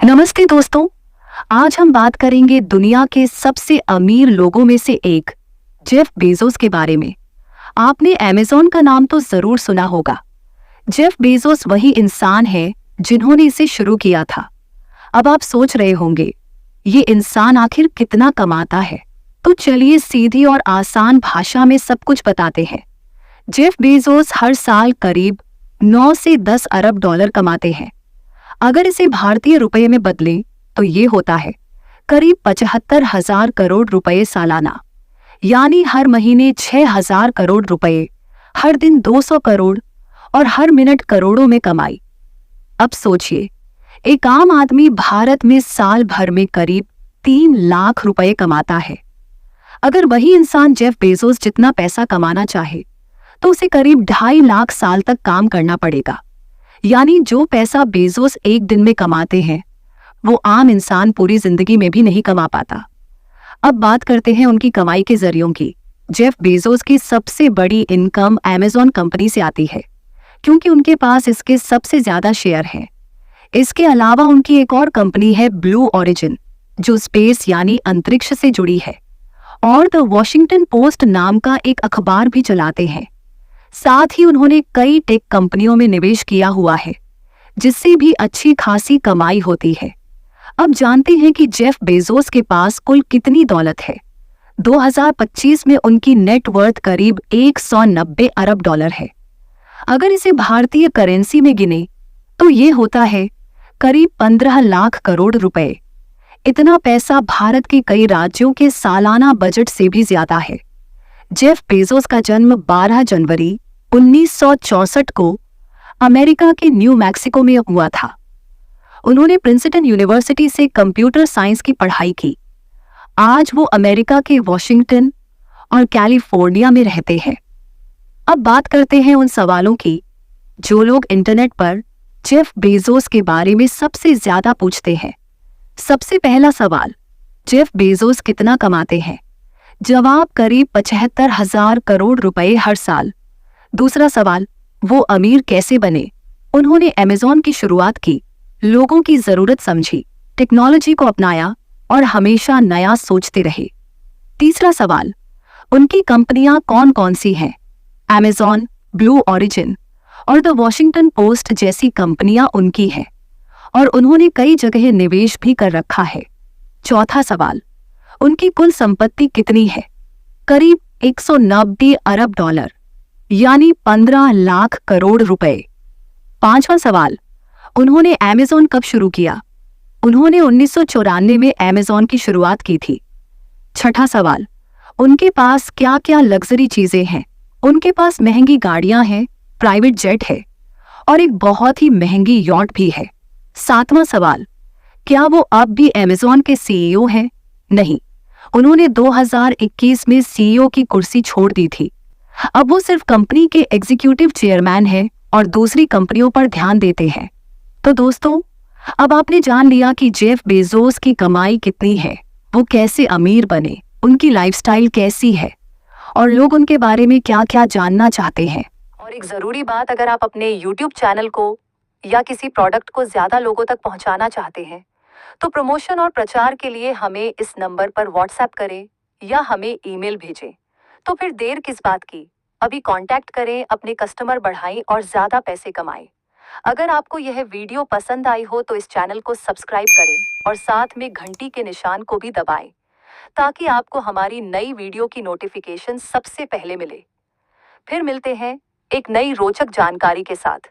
नमस्ते दोस्तों। आज हम बात करेंगे दुनिया के सबसे अमीर लोगों में से एक जेफ बेजोस के बारे में। आपने अमेज़न का नाम तो जरूर सुना होगा। जेफ बेजोस वही इंसान है जिन्होंने इसे शुरू किया था। अब आप सोच रहे होंगे ये इंसान आखिर कितना कमाता है, तो चलिए सीधी और आसान भाषा में सब कुछ बताते हैं। जेफ बेजोस हर साल करीब 9 से 10 अरब डॉलर कमाते हैं। अगर इसे भारतीय रुपये में बदलें तो ये होता है करीब 75,000 करोड़ रुपए सालाना, यानी हर महीने 6,000 करोड़ रुपए, हर दिन 200 करोड़ और हर मिनट करोड़ों में कमाई। अब सोचिए, एक आम आदमी भारत में साल भर में करीब 3 लाख रुपए कमाता है। अगर वही इंसान जेफ बेजोस जितना पैसा कमाना चाहे तो उसे करीब 2.5 लाख साल तक काम करना पड़ेगा। यानी जो पैसा बेजोस एक दिन में कमाते हैं वो आम इंसान पूरी जिंदगी में भी नहीं कमा पाता। अब बात करते हैं उनकी कमाई के जरियों की। जेफ बेजोस की सबसे बड़ी इनकम अमेज़न कंपनी से आती है, क्योंकि उनके पास इसके सबसे ज्यादा शेयर हैं। इसके अलावा उनकी एक और कंपनी है ब्लू ओरिजिन, जो स्पेस यानी अंतरिक्ष से जुड़ी है, और द वॉशिंगटन पोस्ट नाम का एक अखबार भी चलाते हैं। साथ ही उन्होंने कई टेक कंपनियों में निवेश किया हुआ है, जिससे भी अच्छी खासी कमाई होती है। अब जानते हैं कि जेफ बेजोस के पास कुल कितनी दौलत है। 2025 में उनकी नेट वर्थ करीब 190 अरब डॉलर है। अगर इसे भारतीय करेंसी में गिने तो ये होता है करीब 15 लाख करोड़ रुपए। इतना पैसा भारत के कई राज्यों के सालाना बजट से भी ज्यादा है। जेफ बेजोस का जन्म 12 जनवरी 1964 को अमेरिका के न्यू मैक्सिको में हुआ था। उन्होंने प्रिंसटन यूनिवर्सिटी से कंप्यूटर साइंस की पढ़ाई की। आज वो अमेरिका के वॉशिंगटन और कैलिफोर्निया में रहते हैं। अब बात करते हैं उन सवालों की जो लोग इंटरनेट पर जेफ बेजोस के बारे में सबसे ज्यादा पूछते हैं। सबसे पहला सवाल, जेफ बेजोस कितना कमाते हैं? जवाब करीब 75,000 करोड़ रुपए हर साल। दूसरा सवाल, वो अमीर कैसे बने? उन्होंने अमेज़न की शुरुआत की, लोगों की जरूरत समझी, टेक्नोलॉजी को अपनाया और हमेशा नया सोचते रहे। तीसरा सवाल, उनकी कंपनियां कौन कौन सी हैं? अमेज़न, ब्लू ओरिजिन और द वॉशिंगटन पोस्ट जैसी कंपनियां उनकी हैं और उन्होंने कई जगह निवेश भी कर रखा है। चौथा सवाल, उनकी कुल संपत्ति कितनी है? करीब 190 अरब डॉलर, यानी 15 लाख करोड़ रुपए। पांचवा सवाल, उन्होंने अमेज़न कब शुरू किया? उन्होंने 1994 में अमेज़न की शुरुआत की थी। छठा सवाल, उनके पास क्या क्या लग्जरी चीजें हैं? उनके पास महंगी गाड़ियां हैं, प्राइवेट जेट है और एक बहुत ही महंगी यॉट भी है। सातवां सवाल, क्या वो अब भी अमेज़न के सीईओ हैं? नहीं, उन्होंने 2021 में सीईओ की कुर्सी छोड़ दी थी। अब वो सिर्फ कंपनी के एग्जीक्यूटिव चेयरमैन हैं और दूसरी कंपनियों पर ध्यान देते हैं। तो दोस्तों, अब आपने जान लिया कि जेफ बेजोस की कमाई कितनी है, वो कैसे अमीर बने, उनकी लाइफस्टाइल कैसी है और लोग उनके बारे में क्या क्या जानना चाहते हैं। और एक जरूरी बात, अगर आप अपने यूट्यूब चैनल को या किसी प्रोडक्ट को ज्यादा लोगों तक पहुंचाना चाहते हैं तो प्रमोशन और प्रचार के लिए हमें इस नंबर पर व्हाट्सएप करें या हमें ईमेल भेजें। तो फिर देर किस बात की, अभी कांटेक्ट करें, अपने कस्टमर बढ़ाएं और ज्यादा पैसे कमाएं। अगर आपको यह वीडियो पसंद आई हो तो इस चैनल को सब्सक्राइब करें और साथ में घंटी के निशान को भी दबाएं, ताकि आपको हमारी नई वीडियो की नोटिफिकेशन सबसे पहले मिले। फिर मिलते हैं एक नई रोचक जानकारी के साथ।